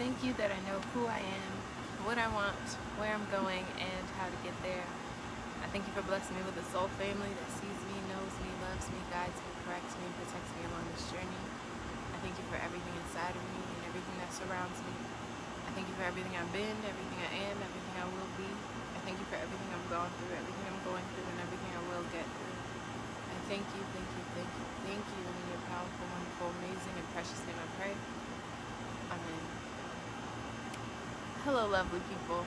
thank you that I know who I am, what I want, where I'm going, and how to get there. I thank you for blessing me with a soul family that sees me, knows me, loves me, guides me, corrects me, and protects me along this journey. I thank you for everything inside of me and everything that surrounds me. I thank you for everything I've been, everything I am, everything I will be. I thank you for everything I've gone through, everything I'm going through, and everything I will get through. I thank you, thank you, thank you, thank you. And in your powerful, wonderful, amazing, and precious name I pray. Amen. Hello, lovely people.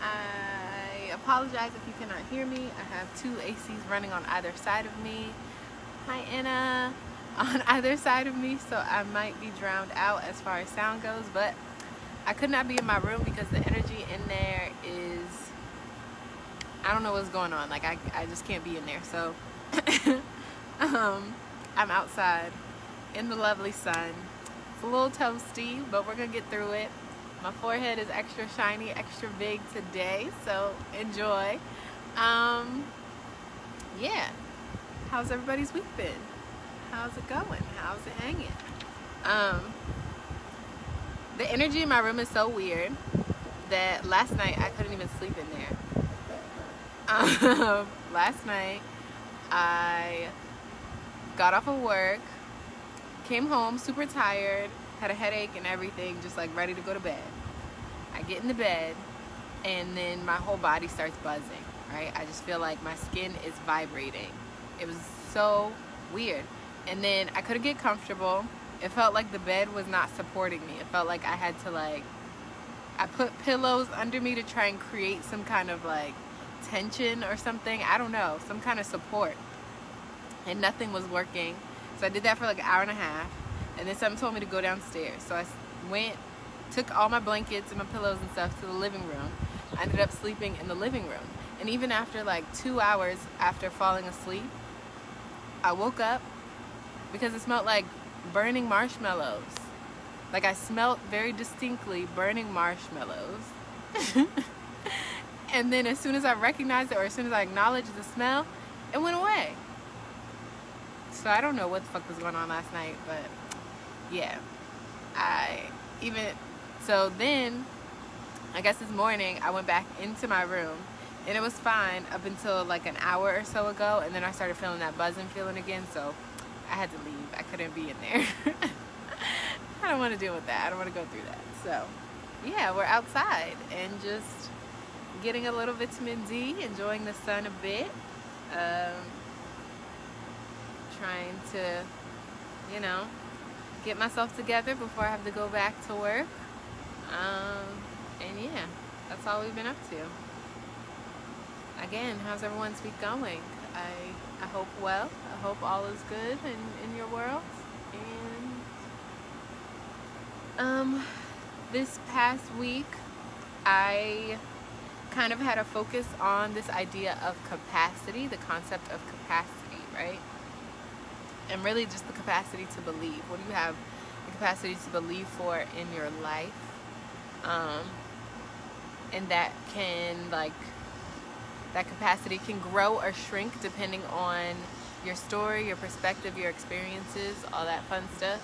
I apologize if you cannot hear me. I have two ACs running on either side of me. Hi, Anna. On either side of me, so I might be drowned out as far as sound goes, but I could not be in my room because the energy in there is, I don't know what's going on. Like, I just can't be in there. So I'm outside in the lovely sun. It's a little toasty, but we're gonna get through it. My forehead is extra shiny, extra big today, so enjoy. Yeah. How's everybody's week been? How's it going? How's it hanging? The energy in my room is so weird that last night I couldn't even sleep in there. Last night I got off of work, came home super tired, had a headache and everything, just like ready to go to bed. I get in the bed and then my whole body starts buzzing, right? I just feel like my skin is vibrating. It was so weird. And then I couldn't get comfortable. It felt like the bed was not supporting me. It felt like I had to I put pillows under me to try and create some kind of tension or something. I don't know, some kind of support. And nothing was working. So I did that for an hour and a half. And then something told me to go downstairs. So I went, took all my blankets and my pillows and stuff to the living room. I ended up sleeping in the living room. And even after 2 hours after falling asleep, I woke up because it smelled like burning marshmallows. Like I smelled very distinctly burning marshmallows. And then as soon as I recognized it, or as soon as I acknowledged the smell, it went away. So I don't know what the fuck was going on last night, but yeah. So then, I guess this morning, I went back into my room, and it was fine up until an hour or so ago, and then I started feeling that buzzing feeling again, so I had to leave. I couldn't be in there. I don't want to deal with that. I don't want to go through that. So, yeah, we're outside and just getting a little vitamin D, enjoying the sun a bit, trying to, get myself together before I have to go back to work. And yeah, that's all we've been up to. Again, how's everyone's week going? I hope well. I hope all is good in your world. And this past week, I kind of had a focus on this idea of capacity, the concept of capacity, right? And really just the capacity to believe. What do you have the capacity to believe for in your life? And that that capacity can grow or shrink depending on your story, your perspective, your experiences, all that fun stuff.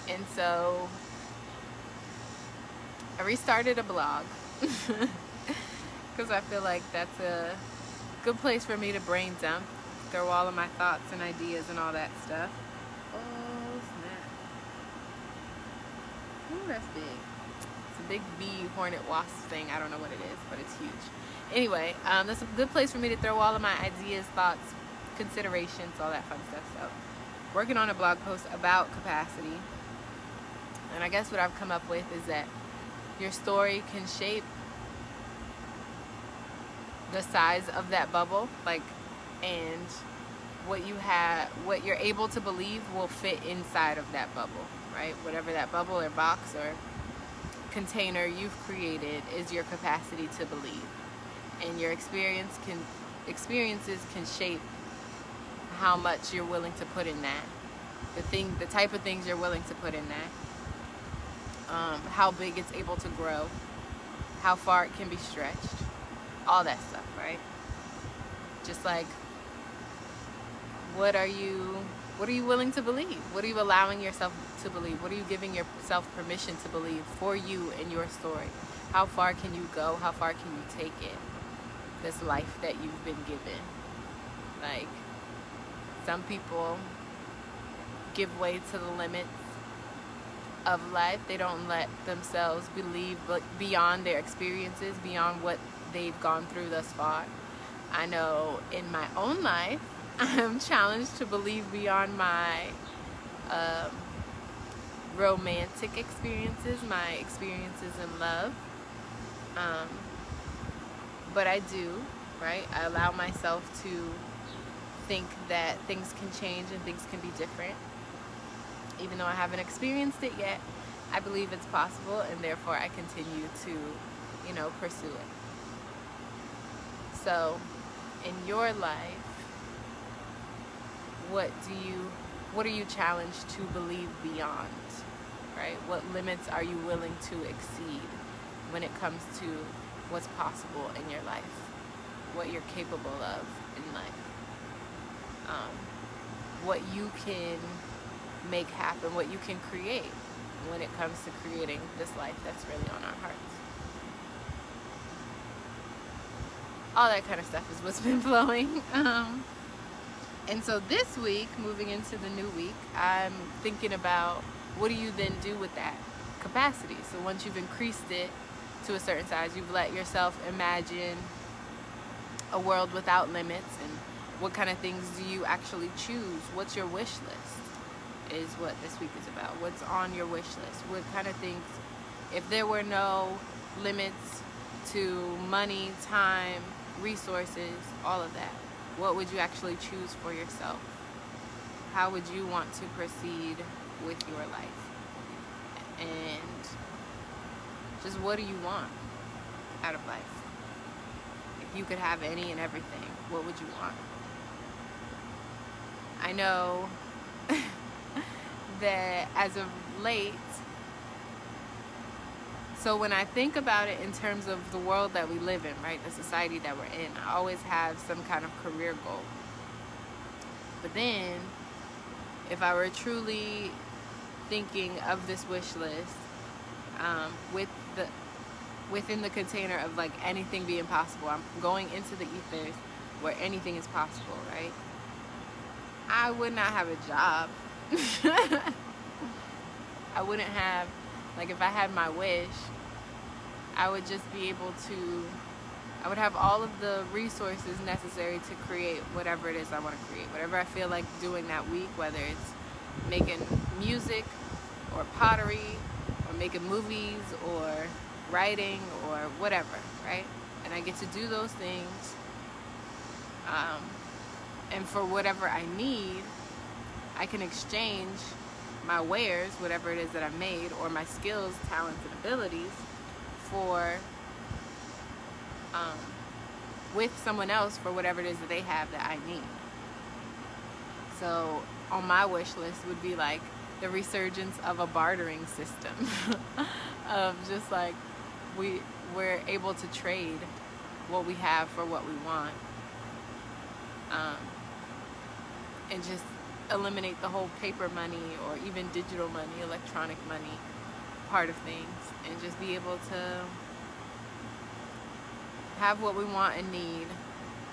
And so I restarted a blog because I feel like that's a good place for me to brain dump, throw all of my thoughts and ideas and all that stuff. Oh, snap. Ooh, that's big. It's a big bee hornet wasp thing. I don't know what it is, but it's huge. Anyway, that's a good place for me to throw all of my ideas, thoughts, considerations, all that fun stuff. So, working on a blog post about capacity. And I guess what I've come up with is that your story can shape the size of that bubble, and what you're able to believe will fit inside of that bubble, right? Whatever that bubble or box or container you've created is your capacity to believe. And your experiences can shape how much you're willing to put in that. The type of things you're willing to put in that. How big it's able to grow, how far it can be stretched, all that stuff, right? Just like What are you willing to believe? What are you allowing yourself to believe? What are you giving yourself permission to believe for you and your story? How far can you go? How far can you take it? This life that you've been given. Like, some people give way to the limits of life. They don't let themselves believe beyond their experiences, beyond what they've gone through thus far. I know in my own life, I'm challenged to believe beyond my romantic experiences, my experiences in love. But I do, right? I allow myself to think that things can change and things can be different. Even though I haven't experienced it yet, I believe it's possible, and therefore I continue to, pursue it. So, in your life, what are you challenged to believe beyond, right? What limits are you willing to exceed when it comes to what's possible in your life, what you're capable of in life, what you can make happen, what you can create when it comes to creating this life that's really on our hearts. All that kind of stuff is what's been flowing. And so this week, moving into the new week, I'm thinking about what do you then do with that capacity? So once you've increased it to a certain size, you've let yourself imagine a world without limits, and what kind of things do you actually choose? What's your wish list is what this week is about. What's on your wish list? What kind of things, if there were no limits to money, time, resources, all of that, what would you actually choose for yourself? How would you want to proceed with your life? And just what do you want out of life? If you could have any and everything, what would you want? I know that as of late, so when I think about it in terms of the world that we live in, right, the society that we're in, I always have some kind of career goal. But then, if I were truly thinking of this wish list within the container of like anything being possible, I'm going into the ethers where anything is possible, right? I would not have a job. I wouldn't have, like, if I had my wish, I would just be able to, I would have all of the resources necessary to create whatever it is I want to create. Whatever I feel like doing that week, whether it's making music or pottery or making movies or writing or whatever, right? And I get to do those things. And for whatever I need, I can exchange my wares, whatever it is that I've made, or my skills, talents, and abilities for with someone else for whatever it is that they have that I need. So on my wish list would be like the resurgence of a bartering system of just like we're able to trade what we have for what we want, and just eliminate the whole paper money or even digital money, electronic money part of things, and just be able to have what we want and need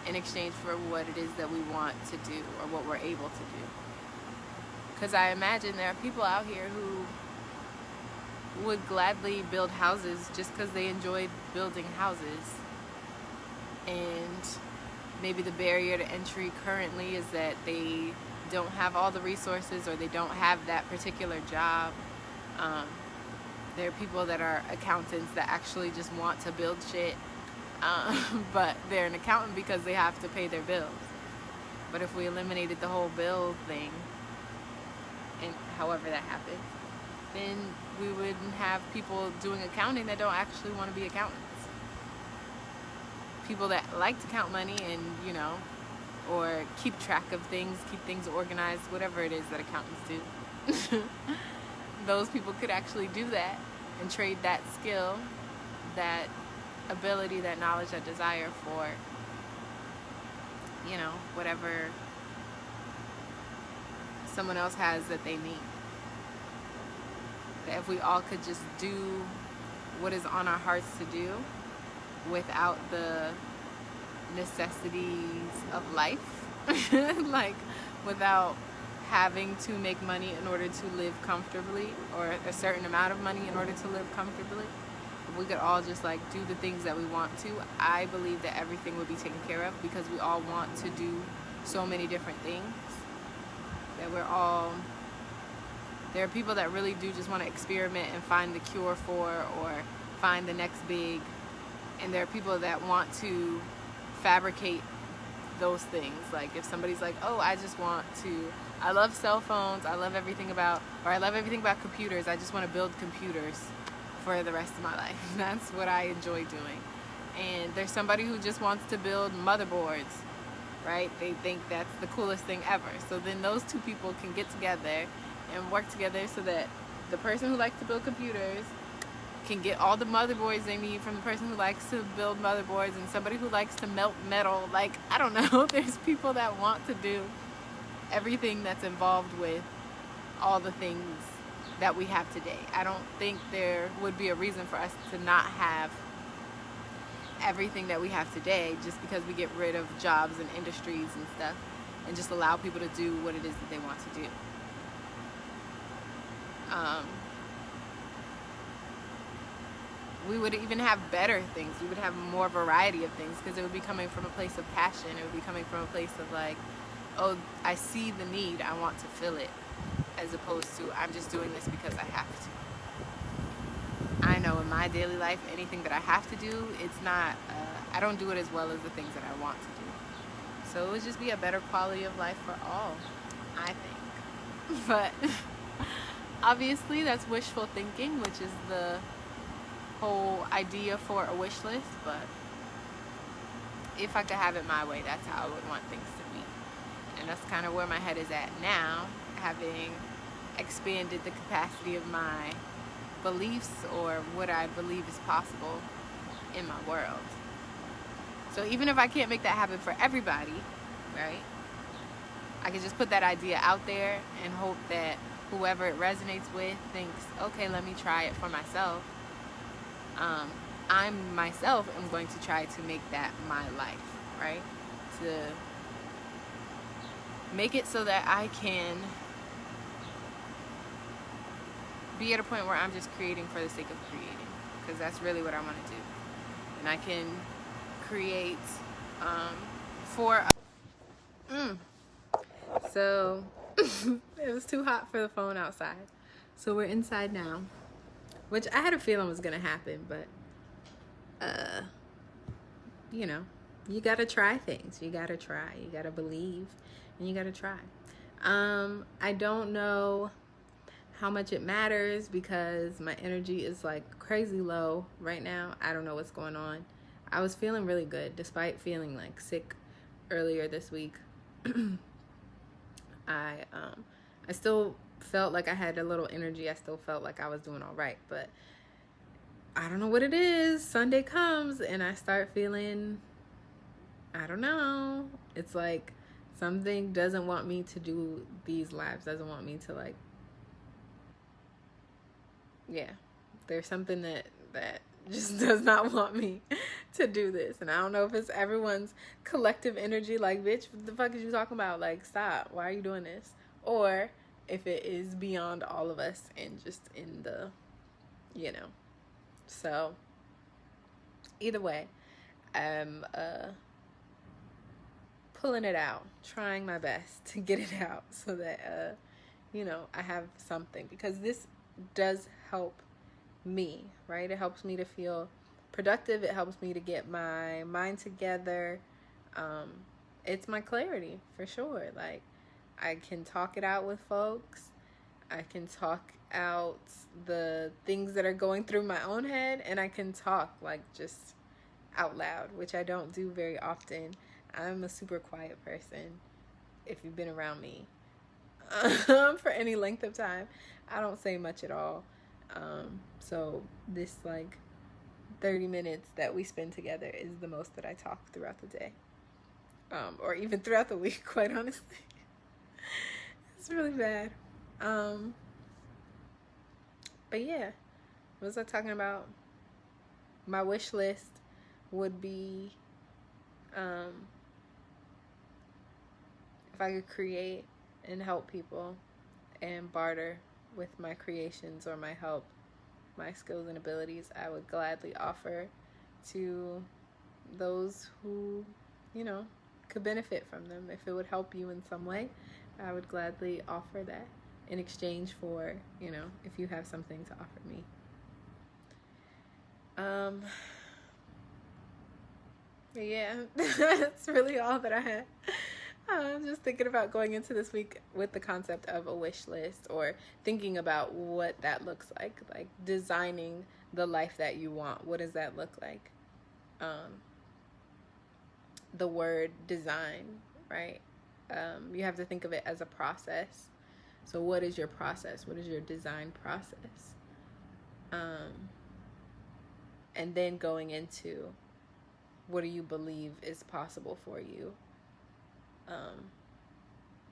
in exchange for what it is that we want to do or what we're able to do. Because I imagine there are people out here who would gladly build houses just because they enjoy building houses, and maybe the barrier to entry currently is that they don't have all the resources or they don't have that particular job. There are people that are accountants that actually just want to build shit, but they're an accountant because they have to pay their bills. But if we eliminated the whole bill thing, and however that happens, then we wouldn't have people doing accounting that don't actually want to be accountants. People that like to count money and, or keep track of things, keep things organized, whatever it is that accountants do. Those people could actually do that and trade that skill, that ability, that knowledge, that desire for, whatever someone else has that they need. That if we all could just do what is on our hearts to do without the necessities of life, like without having to make money in order to live comfortably, or a certain amount of money in order to live comfortably, if we could all just like do the things that we want to, I believe that everything would be taken care of, because we all want to do so many different things, that there are people that really do just want to experiment and find the cure for, or find the next big, and there are people that want to fabricate those things. Like if somebody's like, oh, I love cell phones, I love everything about computers, I just want to build computers for the rest of my life. That's what I enjoy doing. And there's somebody who just wants to build motherboards, right? They think that's the coolest thing ever. So then those two people can get together and work together so that the person who likes to build computers can get all the motherboards they need from the person who likes to build motherboards, and somebody who likes to melt metal. Like, I don't know, there's people that want to do everything that's involved with all the things that we have today. I don't think there would be a reason for us to not have everything that we have today just because we get rid of jobs and industries and stuff and just allow people to do what it is that they want to do. We would even have better things. We would have more variety of things, because it would be coming from a place of passion. It would be coming from a place of like, oh, I see the need, I want to fill it, as opposed to I'm just doing this because I have to. I know in my daily life, anything that I have to do, it's not, I don't do it as well as the things that I want to do. So it would just be a better quality of life for all, I think. But obviously that's wishful thinking, which is the whole idea for a wish list. But if I could have it my way, that's how I would want things to be. And that's kind of where my head is at now, having expanded the capacity of my beliefs, or what I believe is possible in my world. So even if I can't make that happen for everybody, right, I can just put that idea out there and hope that whoever it resonates with thinks, okay, let me try it for myself. I myself am going to try to make that my life, right? To make it so that I can be at a point where I'm just creating for the sake of creating, because that's really what I want to do. And I can create for so it was too hot for the phone outside, so we're inside now, which I had a feeling was gonna happen, but you know, you gotta try things. You gotta try, you gotta believe, and you gotta try. I don't know how much it matters, because my energy is like crazy low right now. I don't know what's going on. I was feeling really good despite feeling like sick earlier this week. I still felt like I had a little energy. I still felt like I was doing all right, but I don't know what it is. Sunday comes and I start feeling, I don't know. It's like something doesn't want me to do these lives, doesn't want me to like, yeah, there's something that just does not want me to do this. And I don't know if it's everyone's collective energy, like, bitch, what the fuck is you talking about? Like, stop, why are you doing this? Or if it is beyond all of us and just in the, you know. So either way, I'm pulling it out, trying my best to get it out so that you know, I have something, because this does help me, right? It helps me to feel productive. It helps me to get my mind together. It's my clarity for sure. Like, I can talk it out with folks. I can talk out the things that are going through my own head, and I can talk like just out loud, which I don't do very often. I'm a super quiet person. If you've been around me for any length of time, I don't say much at all. So this like 30 minutes that we spend together is the most that I talk throughout the day, or even throughout the week, quite honestly. It's really bad. But yeah, what was I talking about? My wish list would be if I could create and help people and barter with my creations or my help, my skills and abilities, I would gladly offer to those who, you know, could benefit from them. If it would help you in some way, I would gladly offer that in exchange for, you know, if you have something to offer me. Yeah, that's really all that I had. I'm just thinking about going into this week with the concept of a wish list, or thinking about what that looks like designing the life that you want. What does that look like? The word design, right? You have to think of it as a process. So what is your process? What is your design process? And then going into, what do you believe is possible for you?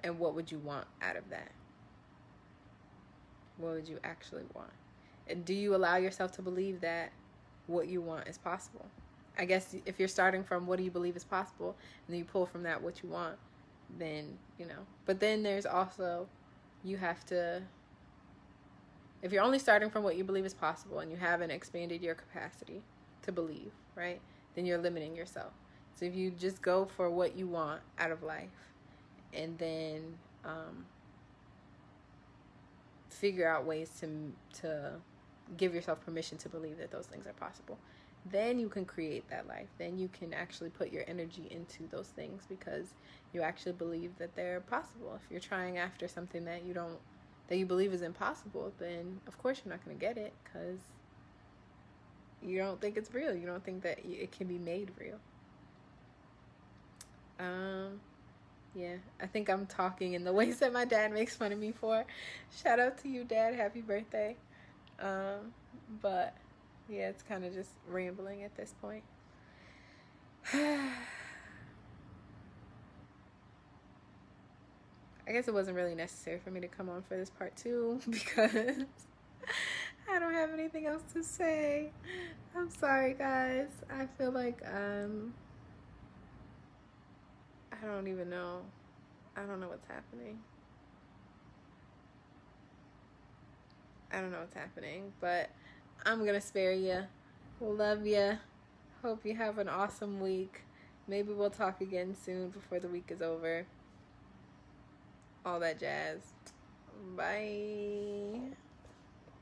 And what would you want out of that? What would you actually want? And do you allow yourself to believe that what you want is possible? I guess if you're starting from what do you believe is possible, and then you pull from that what you want, then, you know. But then there's also, you have to, if you're only starting from what you believe is possible and you haven't expanded your capacity to believe, right, then you're limiting yourself. So if you just go for what you want out of life, and then figure out ways to give yourself permission to believe that those things are possible, then you can create that life. Then you can actually put your energy into those things because you actually believe that they're possible. If you're trying after something that you believe is impossible, then of course you're not going to get it, because you don't think it's real. You don't think that it can be made real. Yeah, I think I'm talking in the ways that my dad makes fun of me for. Shout out to you, Dad. Happy birthday. But yeah, it's kind of just rambling at this point. I guess it wasn't really necessary for me to come on for this part 2 because I don't have anything else to say. I'm sorry, guys. I feel like I don't even know. I don't know what's happening. But I'm gonna spare you. Love you. Hope you have an awesome week. Maybe we'll talk again soon before the week is over. All that jazz. Bye.